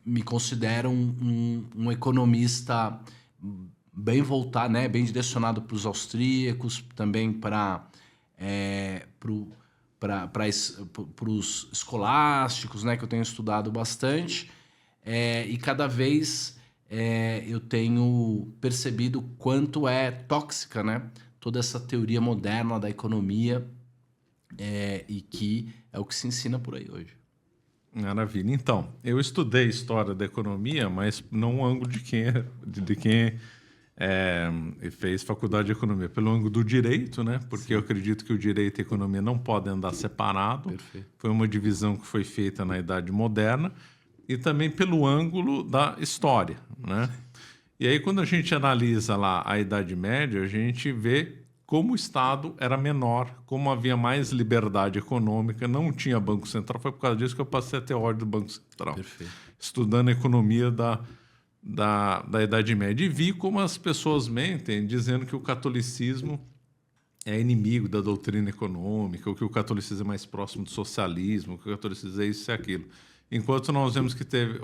me considero um economista bem voltado, né, bem direcionado para os austríacos, também para os escolásticos, né, que eu tenho estudado bastante, e cada vez eu tenho percebido quanto é tóxica, né, toda essa teoria moderna da economia, e que é o que se ensina por aí hoje. Maravilha. Então, eu estudei história da economia, mas não ângulo de quem fez faculdade de economia, pelo ângulo do direito, né? Porque eu acredito que o direito e a economia não podem andar separados. Perfeito. Foi uma divisão que foi feita na Idade Moderna e também pelo ângulo da história, né? E aí, quando a gente analisa lá a Idade Média, a gente vê como o Estado era menor, como havia mais liberdade econômica, não tinha Banco Central. Foi por causa disso que eu passei a ter ódio do Banco Central. Perfeito. Estudando a economia da Idade Média. E vi como as pessoas mentem, dizendo que o catolicismo é inimigo da doutrina econômica, ou que o catolicismo é mais próximo do socialismo, que o catolicismo é isso e aquilo. Enquanto nós vemos que teve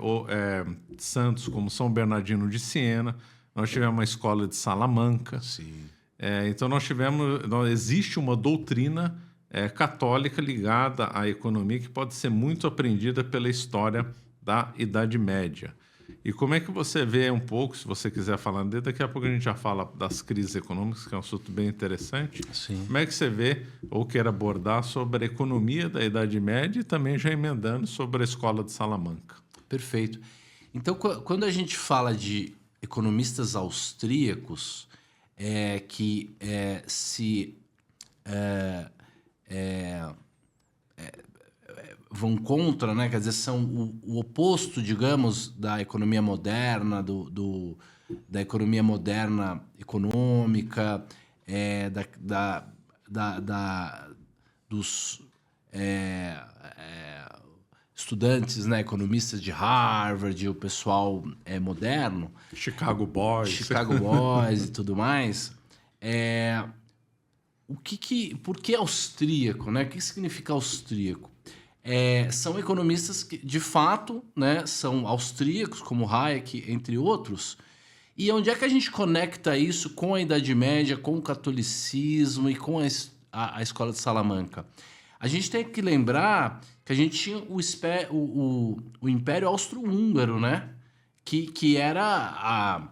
santos como São Bernardino de Siena, nós tivemos uma escola de Salamanca. Sim. Então existe uma doutrina católica ligada à economia que pode ser muito aprendida pela história da Idade Média. E como é que você vê um pouco, se você quiser falar daqui a pouco a gente já fala das crises econômicas, que é um assunto bem interessante. Sim. Como é que você vê ou quer abordar sobre a economia da Idade Média e também já emendando sobre a escola de Salamanca? Perfeito. Então, quando a gente fala de economistas austríacos que vão contra, né? Quer dizer, são o oposto, digamos, da economia moderna, da economia moderna econômica, dos estudantes, né, economistas de Harvard, o pessoal moderno, Chicago Boys e tudo mais. Por que austríaco, né? O que significa austríaco? São economistas que, de fato, né, são austríacos, como Hayek, entre outros. E onde é que a gente conecta isso com a Idade Média, com o catolicismo e com a escola de Salamanca? A gente tem que lembrar que a gente tinha o Império Austro-Húngaro, né? Que era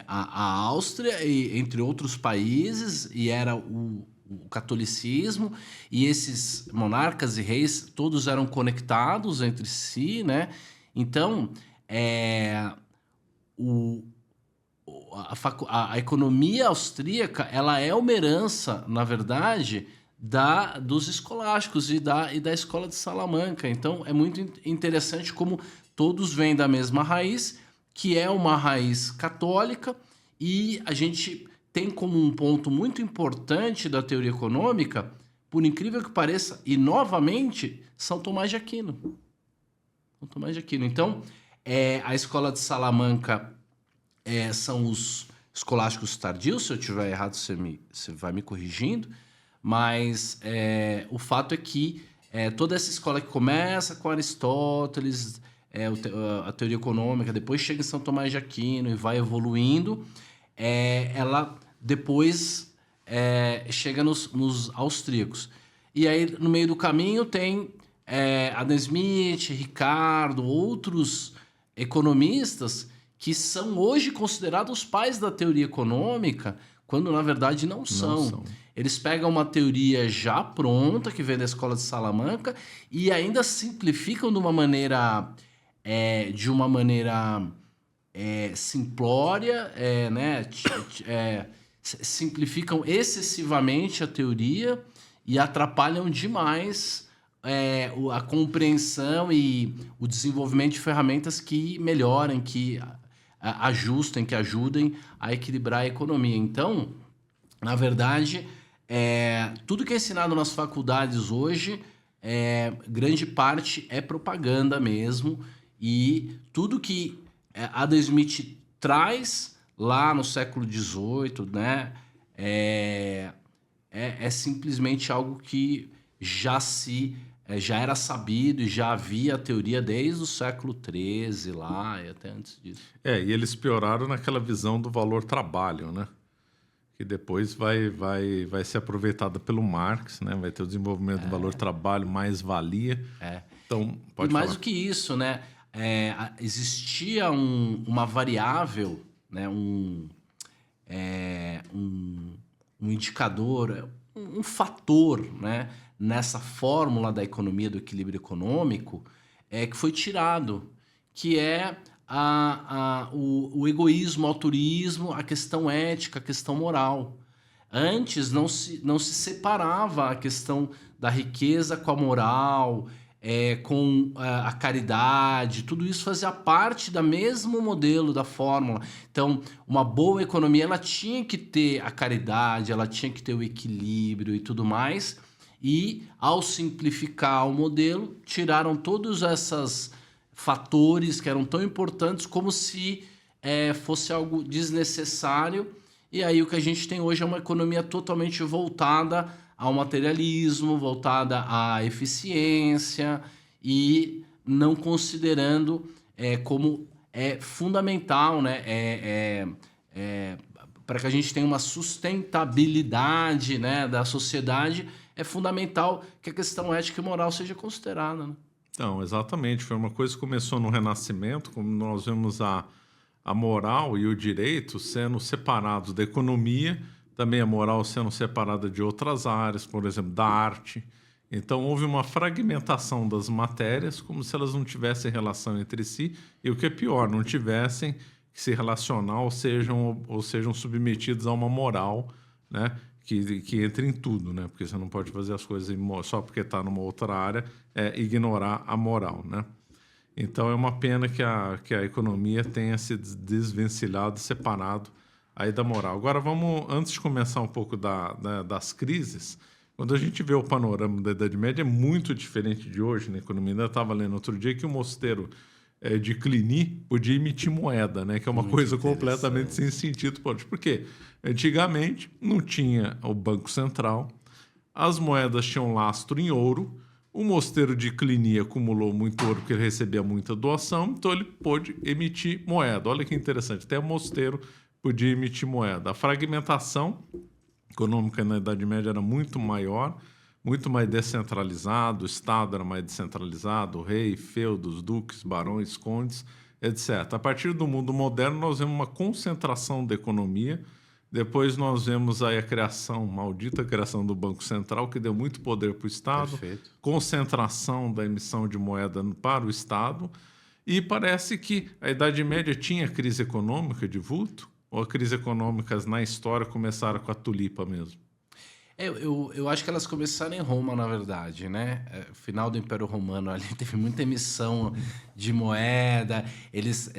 a Áustria, entre outros países, e era o catolicismo, e esses monarcas e reis todos eram conectados entre si, né? Então, a economia austríaca, ela é uma herança, na verdade, dos escolásticos e da escola de Salamanca. Então, é muito interessante como todos vêm da mesma raiz, que é uma raiz católica, e a gente tem como um ponto muito importante da teoria econômica, por incrível que pareça, e novamente, São Tomás de Aquino. São Tomás de Aquino. Então, a escola de Salamanca são os escolásticos tardios. Se eu estiver errado, você vai me corrigindo, mas o fato é que toda essa escola que começa com Aristóteles, a teoria econômica, depois chega em São Tomás de Aquino e vai evoluindo, ela depois chega nos austríacos. E aí, no meio do caminho, tem Adam Smith, Ricardo, outros economistas que são hoje considerados os pais da teoria econômica, quando na verdade não são. Eles pegam uma teoria já pronta, que vem da escola de Salamanca, e ainda simplificam de uma maneira simplória, né? Simplificam excessivamente a teoria e atrapalham demais a compreensão e o desenvolvimento de ferramentas que melhorem, que ajustem, que ajudem a equilibrar a economia. Então, na verdade, tudo que é ensinado nas faculdades hoje, grande parte é propaganda mesmo, e tudo que Adam Smith traz lá no século XVIII, né, é simplesmente algo que já se já era sabido e já havia a teoria desde o século XIII lá e até antes disso. E eles pioraram naquela visão do valor trabalho, né? Que depois vai ser aproveitada pelo Marx, né? Vai ter o desenvolvimento do valor trabalho, mais-valia. Então, pode e mais falar. do que isso, né? Existia uma variável, né? um indicador, um fator, né? Nessa fórmula da economia do equilíbrio econômico que foi tirado, que é o egoísmo, o altruísmo, a questão ética, a questão moral. Antes não se separava a questão da riqueza com a moral, com a caridade, tudo isso fazia parte do mesmo modelo da fórmula. Então, uma boa economia ela tinha que ter a caridade, ela tinha que ter o equilíbrio e tudo mais. E, ao simplificar o modelo, tiraram todos esses fatores que eram tão importantes como se fosse algo desnecessário. E aí o que a gente tem hoje é uma economia totalmente voltada ao materialismo, voltada à eficiência e não considerando como fundamental, né? Para que a gente tenha uma sustentabilidade, né, da sociedade, é fundamental que a questão ética e moral seja considerada, né? Então, exatamente. Foi uma coisa que começou no Renascimento, como nós vemos a moral e o direito sendo separados da economia, também a moral sendo separada de outras áreas, por exemplo, da arte. Então, houve uma fragmentação das matérias, como se elas não tivessem relação entre si, e o que é pior, não tivessem que se relacionar ou sejam submetidos a uma moral, né, que entre em tudo, né? Porque você não pode fazer as coisas só porque está numa outra área, ignorar a moral, né? Então é uma pena que a economia tenha se desvencilhado, separado aí da moral. Agora vamos, antes de começar um pouco das crises, quando a gente vê o panorama da Idade Média é muito diferente de hoje na economia. Eu estava lendo outro dia que o mosteiro de Cluny podia emitir moeda, né? Que é uma Muito coisa completamente sem interessante. sentido. Por quê? Antigamente não tinha o Banco Central, as moedas tinham lastro em ouro, o mosteiro de Cluny acumulou muito ouro porque ele recebia muita doação, então ele pôde emitir moeda. Olha que interessante, até o mosteiro podia emitir moeda. A fragmentação econômica na Idade Média era muito maior, muito mais descentralizado, o Estado era mais descentralizado, o rei, feudos, duques, barões, condes, etc. A partir do mundo moderno, nós vemos uma concentração da economia. Depois nós vemos aí a maldita criação do Banco Central, que deu muito poder para o Estado, Perfeito. concentração da emissão de moeda para o Estado, e parece que a Idade Média tinha crise econômica de vulto, ou a crise econômicas na história começaram com a tulipa mesmo? Eu acho que elas começaram em Roma, na verdade, né? Final do Império Romano ali teve muita emissão de moeda, eles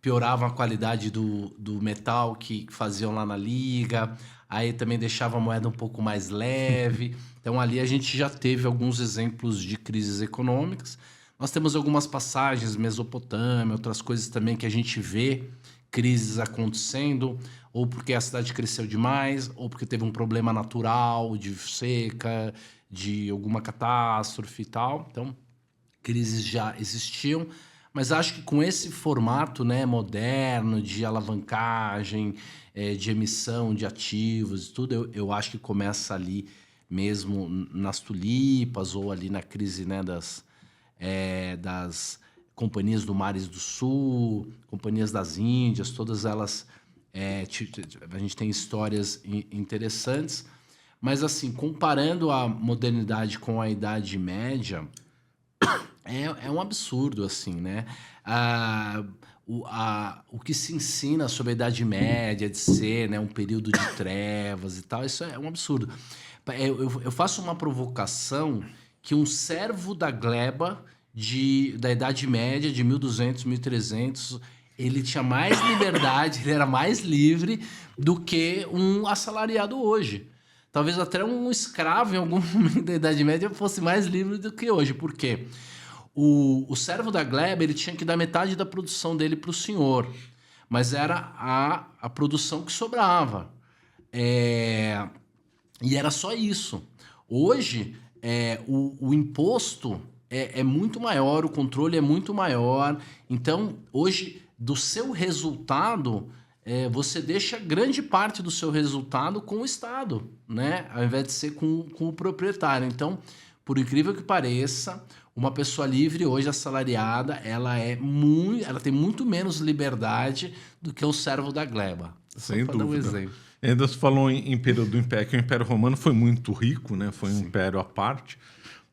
pioravam a qualidade do metal que faziam lá na liga, aí também deixavam a moeda um pouco mais leve. Então ali a gente já teve alguns exemplos de crises econômicas. Nós temos algumas passagens, Mesopotâmia, outras coisas também que a gente vê crises acontecendo, ou porque a cidade cresceu demais, ou porque teve um problema natural de seca, de alguma catástrofe e tal. Então, crises já existiam, mas acho que com esse formato, né, moderno de alavancagem, de emissão de ativos e tudo, eu acho que começa ali mesmo nas tulipas ou ali na crise, né, das companhias do Mares do Sul, companhias das Índias, todas elas, a gente tem histórias interessantes, mas assim, comparando a modernidade com a Idade Média, é um absurdo, assim, né? O que se ensina sobre a Idade Média de ser, né, um período de trevas e tal, isso é um absurdo. Eu faço uma provocação que um servo da gleba da Idade Média, de 1200, 1300, ele tinha mais liberdade, ele era mais livre do que um assalariado hoje. Talvez até um escravo em algum momento da Idade Média fosse mais livre do que hoje. Por quê? O servo da gleba ele tinha que dar metade da produção dele para o senhor, mas era a produção que sobrava. E era só isso. Hoje, o imposto é muito maior, o controle é muito maior. Então, hoje, do seu resultado, você deixa grande parte do seu resultado com o Estado, né? Ao invés de ser com o proprietário. Então, por incrível que pareça, uma pessoa livre hoje, assalariada, ela tem muito menos liberdade do que o servo da gleba. Sem Só para dar um dúvida. exemplo. Ainda se falou em período do Império, que o Império Romano foi muito rico, né? Foi um império à parte,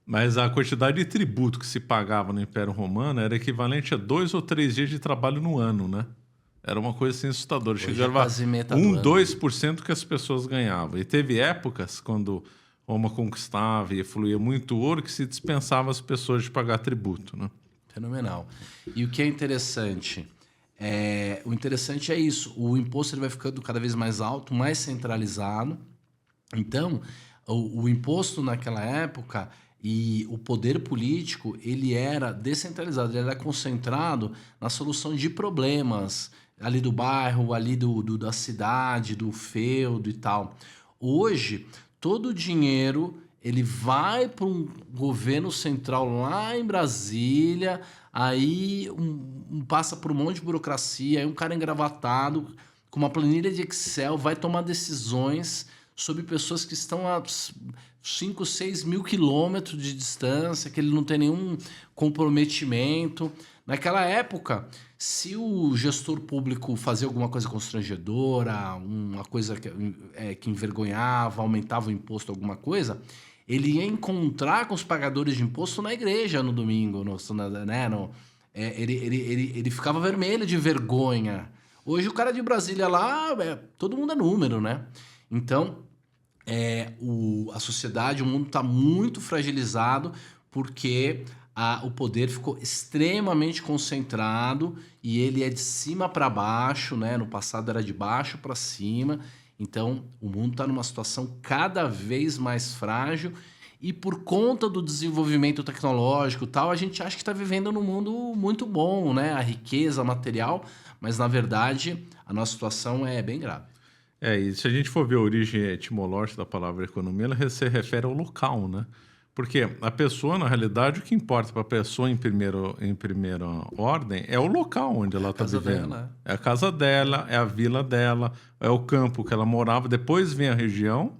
mas a quantidade de tributo que se pagava no Império Romano era equivalente a 2 ou 3 dias de trabalho no ano, né? Era uma coisa assim assustadora. Chegava a 2% que as pessoas ganhavam. E teve épocas, quando Roma conquistava e fluía muito ouro, que se dispensava as pessoas de pagar tributo, né? Fenomenal. E o que é interessante... o interessante é isso, o imposto ele vai ficando cada vez mais alto, mais centralizado. Então, o imposto naquela época e o poder político ele era descentralizado, ele era concentrado na solução de problemas ali do bairro, ali da cidade, do feudo e tal. Hoje, todo o dinheiro ele vai para um governo central lá em Brasília, aí passa por um monte de burocracia, aí um cara engravatado com uma planilha de Excel vai tomar decisões sobre pessoas que estão a 5, 6 mil quilômetros de distância, que ele não tem nenhum comprometimento. Naquela época, se o gestor público fazia alguma coisa constrangedora, uma coisa que envergonhava, aumentava o imposto, alguma coisa... ele ia encontrar com os pagadores de imposto na igreja no domingo, ele ficava vermelho de vergonha. Hoje o cara de Brasília lá, todo mundo é número, né? Então, a sociedade, o mundo está muito fragilizado porque o poder ficou extremamente concentrado e ele é de cima para baixo, né? No passado era de baixo para cima. Então, o mundo está numa situação cada vez mais frágil e por conta do desenvolvimento tecnológico e tal, a gente acha que está vivendo num mundo muito bom, né? A riqueza material, mas na verdade a nossa situação é bem grave. E se a gente for ver a origem etimológica da palavra economia, ela se refere ao local, né? Porque a pessoa, na realidade, o que importa para a pessoa em primeira ordem é o local onde ela está vivendo. Dela. É a casa dela, é a vila dela, é o campo que ela morava. Depois vem a região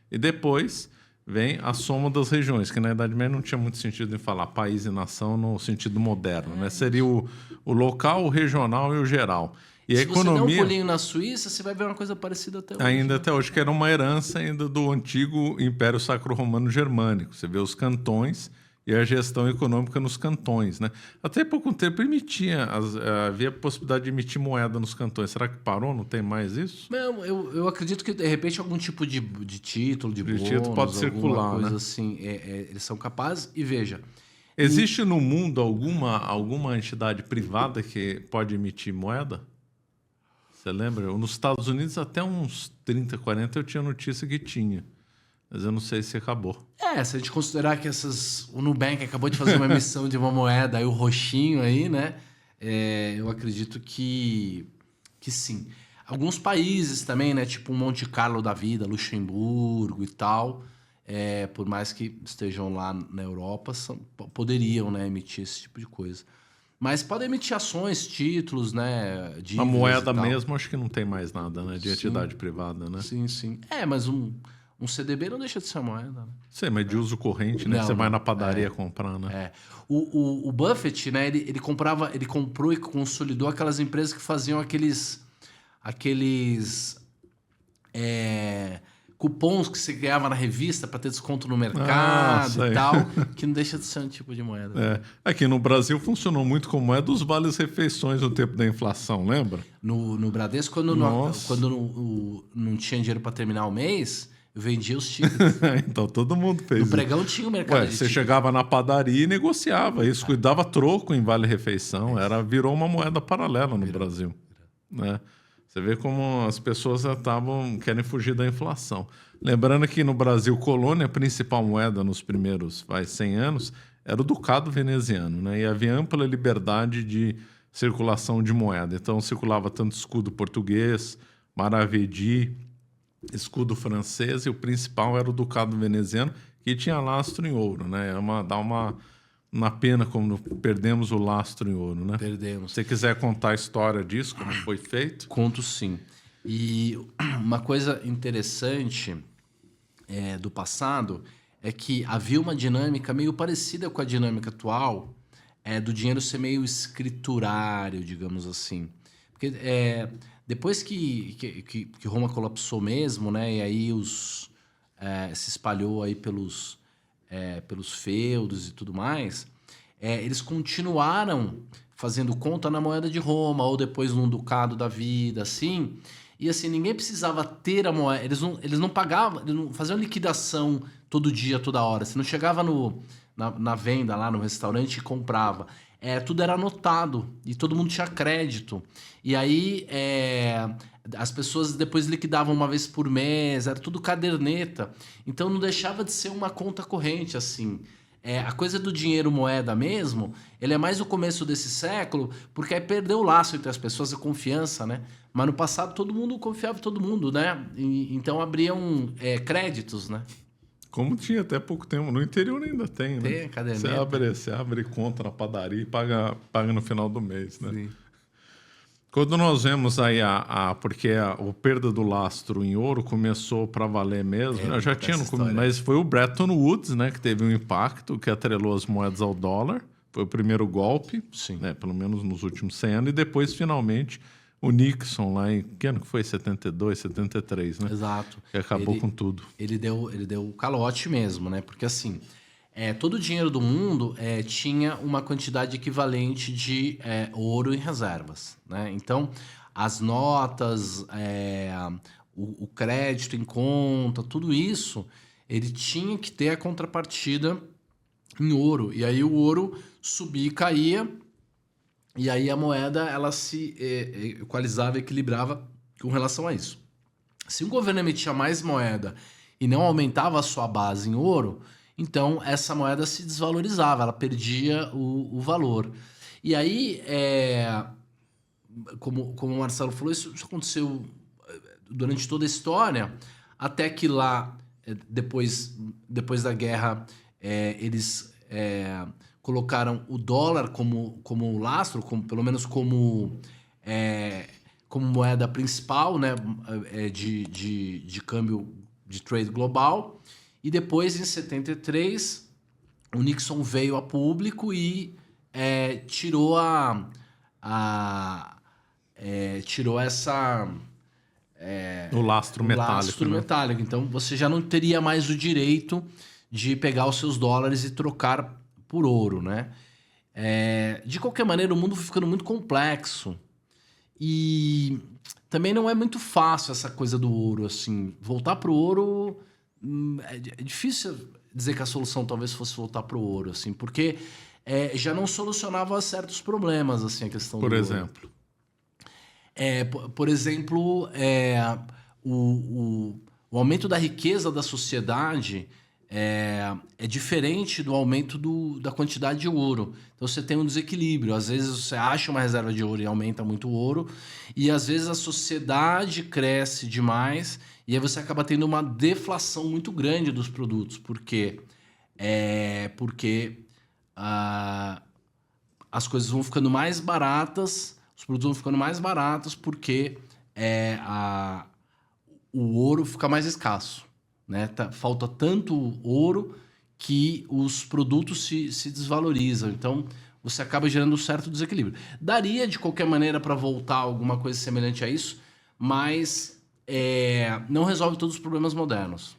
e depois vem a soma das regiões, que na Idade Média não tinha muito sentido em falar país e nação no sentido moderno, né? Seria o local, o regional e o geral. E se a economia, você der um pulinho na Suíça, você vai ver uma coisa parecida até hoje. Ainda até hoje, que era uma herança ainda do antigo Império Sacro-Romano Germânico. Você vê os cantões e a gestão econômica nos cantões, né? Até pouco tempo havia a possibilidade de emitir moeda nos cantões. Será que parou? Não tem mais isso? Não, eu acredito que, de repente, algum tipo de título, de bônus, título pode circular, coisa né? assim, eles são capazes. E veja... Existe no mundo alguma entidade privada que pode emitir moeda? Você lembra? Nos Estados Unidos, até uns 30, 40, eu tinha notícia que tinha. Mas eu não sei se acabou. Se a gente considerar que o Nubank acabou de fazer uma emissão de uma moeda, aí o roxinho aí, né? Eu acredito que sim. Alguns países também, né? Tipo Monte Carlo da vida, Luxemburgo e tal, por mais que estejam lá na Europa, poderiam, né, emitir esse tipo de coisa. Mas podem emitir ações, títulos, né? A moeda mesmo, acho que não tem mais nada, né? De entidade privada, né? Sim, sim. Mas um CDB não deixa de ser moeda, né? Sim, mas de uso corrente, né? Você vai na padaria comprar, né? O Buffett, né? Ele comprou e consolidou aquelas empresas que faziam aqueles cupons que você ganhava na revista para ter desconto no mercado e tal, que não deixa de ser um tipo de moeda. Aqui no Brasil funcionou muito como moeda dos vales-refeições no tempo da inflação, lembra? No Bradesco, quando não tinha dinheiro para terminar o mês, eu vendia os tickets. Então todo mundo fez No pregão tinha o mercado de você tickets. chegava na padaria e negociava isso, dava troco em vale-refeição, virou uma moeda paralela no Brasil, né? Você vê como as pessoas querem fugir da inflação. Lembrando que no Brasil, colônia, a principal moeda nos primeiros 100 anos era o ducado veneziano, né? E havia ampla liberdade de circulação de moeda. Então, circulava tanto escudo português, maravedí, escudo francês, e o principal era o ducado veneziano, que tinha lastro em ouro, né? Dá uma pena como perdemos o lastro em ouro, né? Perdemos. Se você quiser contar a história disso, como foi feito. Conto sim. E uma coisa interessante do passado é que havia uma dinâmica meio parecida com a dinâmica atual, do dinheiro ser meio escriturário, digamos assim. Porque depois que Roma colapsou mesmo, né, e aí se espalhou aí pelos feudos e tudo mais, eles continuaram fazendo conta na moeda de Roma, ou depois num ducado da vida, assim. E assim, ninguém precisava ter a moeda. Eles não pagavam, eles não faziam liquidação todo dia, toda hora. Você não chegava na venda lá no restaurante e comprava. Tudo era anotado e todo mundo tinha crédito. E aí as pessoas depois liquidavam uma vez por mês, era tudo caderneta. Então não deixava de ser uma conta corrente, assim. A coisa do dinheiro moeda mesmo, ele é mais o começo desse século, porque aí perdeu o laço entre as pessoas, a confiança, né? Mas no passado todo mundo confiava em todo mundo, né? Então abriam créditos, né? Como tinha até pouco tempo. No interior ainda tem, né? Tem caderneta. Você abre conta na padaria e paga no final do mês, né? Sim. Quando nós vemos aí porque a perda do lastro em ouro começou para valer mesmo, né? Já tinha, mas foi o Bretton Woods, né, que teve um impacto, que atrelou as moedas ao dólar. Foi o primeiro golpe, né, pelo menos nos últimos 100 anos, e depois, finalmente, o Nixon lá em... Que ano que foi? 72, 73, né? Exato. Que acabou com tudo. Ele deu o calote mesmo, né? Porque assim, todo o dinheiro do mundo tinha uma quantidade equivalente de ouro em reservas, né? Então, as notas, o crédito em conta, tudo isso, ele tinha que ter a contrapartida em ouro. E aí o ouro subia e caía, e aí a moeda ela se equalizava, equilibrava com relação a isso. Se o governo emitia mais moeda e não aumentava a sua base em ouro, então essa moeda se desvalorizava, ela perdia o valor. E aí, como o Marcelo falou, isso aconteceu durante toda a história, até que lá, depois da guerra, eles colocaram o dólar como lastro, pelo menos como moeda principal, né, de câmbio de trade global. E depois, em 73, o Nixon veio a público e tirou o lastro metálico. Metálico. Então, você já não teria mais o direito de pegar os seus dólares e trocar por ouro, né? De qualquer maneira, o mundo foi ficando muito complexo. E também não é muito fácil essa coisa do ouro, assim. Voltar pro ouro... É difícil dizer que a solução talvez fosse voltar pro ouro, assim. Porque já não solucionava certos problemas, assim, a questão do ouro. Por exemplo, o aumento da riqueza da sociedade é diferente do aumento da quantidade de ouro. Então você tem um desequilíbrio. Às vezes você acha uma reserva de ouro e aumenta muito o ouro, e às vezes a sociedade cresce demais e aí você acaba tendo uma deflação muito grande dos produtos. Por quê? Porque as coisas vão ficando mais baratas, os produtos vão ficando mais baratos porque o ouro fica mais escasso, né? Falta tanto ouro que os produtos se desvalorizam. Então, você acaba gerando um certo desequilíbrio. Daria, de qualquer maneira, para voltar alguma coisa semelhante a isso, mas não resolve todos os problemas modernos.